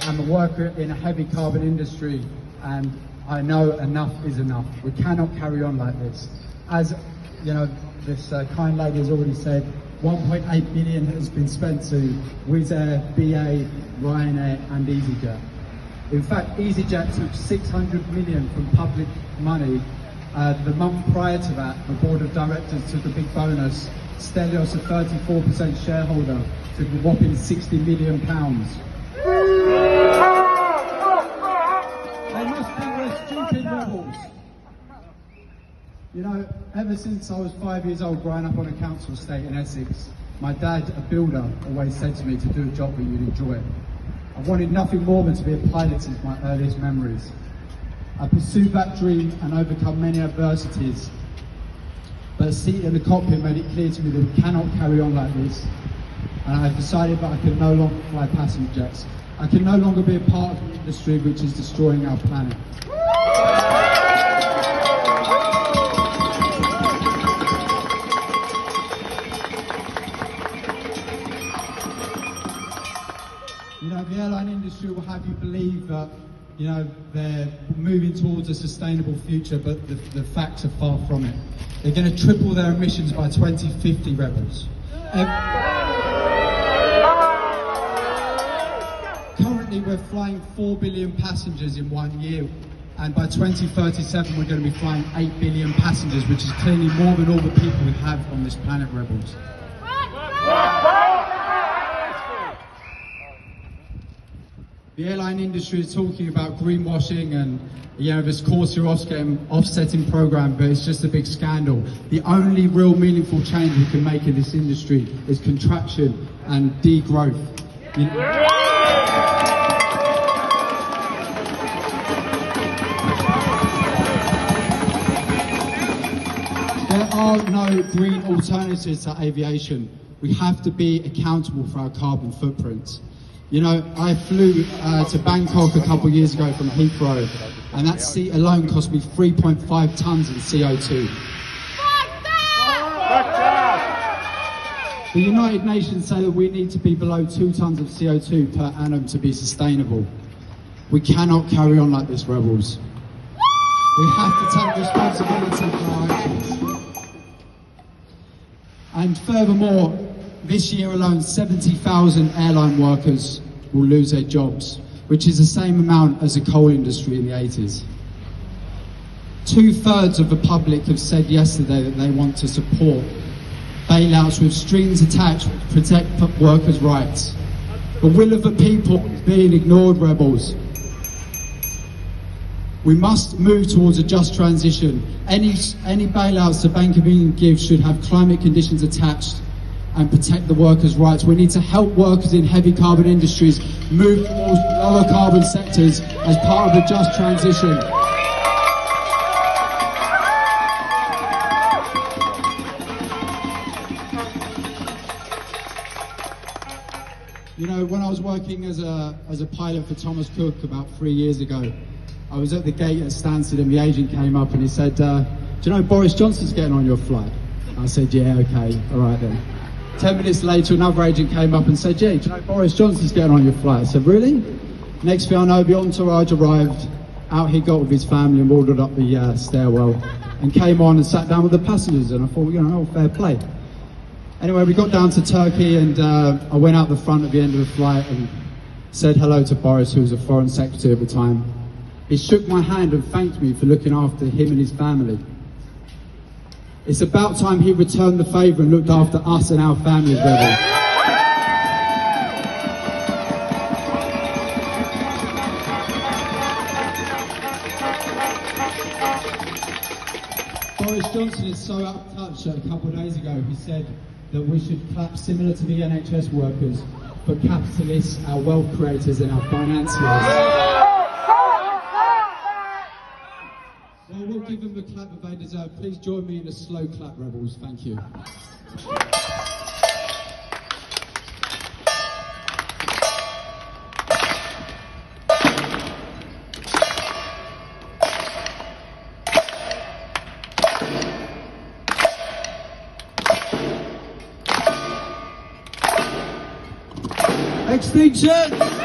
I'm a worker in a heavy carbon industry, and I know enough is enough. We cannot carry on like this. As you know, this kind lady has already said, 1.8 billion has been spent to Wizz Air, BA, Ryanair and EasyJet. In fact, EasyJet took 600 million from public money. The month prior to that, the board of directors took a big bonus. Stelios, a 34% shareholder, took a whopping £60 million. They must think we're stupid rebels. You know, ever since I was 5 years old, growing up on a council estate in Essex, my dad, a builder, always said to me to do a job that you'd enjoy. I wanted nothing more than to be a pilot since my earliest memories. I pursued that dream and overcome many adversities. But a seat in the cockpit made it clear to me that we cannot carry on like this. And I decided that I can no longer fly passenger jets. I can no longer be a part of the industry which is destroying our planet. You know, the airline industry will have you believe that, you know, they're moving towards a sustainable future, but the facts are far from it. They're going to triple their emissions by 2050, rebels. Currently, we're flying 4 billion passengers in 1 year, and by 2037, we're going to be flying 8 billion passengers, which is clearly more than all the people we have on this planet, rebels. The airline industry is talking about greenwashing and, you know, this Corsair offsetting program, but it's just a big scandal. The only real meaningful change we can make in this industry is contraction and degrowth. You know, there are no green alternatives to aviation. We have to be accountable for our carbon footprint. You know, I flew to Bangkok a couple of years ago from Heathrow, and that seat alone cost me 3.5 tons in CO2. The United Nations say that we need to be below 2 tons of CO2 per annum to be sustainable. We cannot carry on like this, rebels. We have to take responsibility for our actions. And furthermore, this year alone, 70,000 airline workers will lose their jobs, which is the same amount as the coal industry in the 80s. 2/3 of the public have said yesterday that they want to support bailouts with strings attached to protect workers' rights. The will of the people is being ignored, rebels. We must move towards a just transition. Any bailouts the Bank of England gives should have climate conditions attached and protect the workers' rights. We need to help workers in heavy carbon industries move towards lower carbon sectors as part of a just transition. You know, when I was working as a pilot for Thomas Cook about 3 years ago, I was at the gate at Stansted and the agent came up and he said, do you know Boris Johnson's getting on your flight? I said, yeah, okay, all right then. 10 minutes later, another agent came up and said, "Gee, do you know Boris Johnson's getting on your flight?" I said, "Really?" Next thing I know, the entourage arrived. Out he got with his family and wandered up the stairwell and came on and sat down with the passengers. And I thought, you know, fair play. Anyway, we got down to Turkey and I went out the front at the end of the flight and said hello to Boris, who was a foreign secretary at the time. He shook my hand and thanked me for looking after him and his family. It's about time he returned the favour and looked after us and our families, rebels. Boris Johnson is so out of touch that a couple of days ago he said that we should clap similar to the NHS workers for capitalists, our wealth creators and our financiers. Well, we'll give them the clap that they deserve. Please join me in a slow clap, rebels. Thank you. Extinction!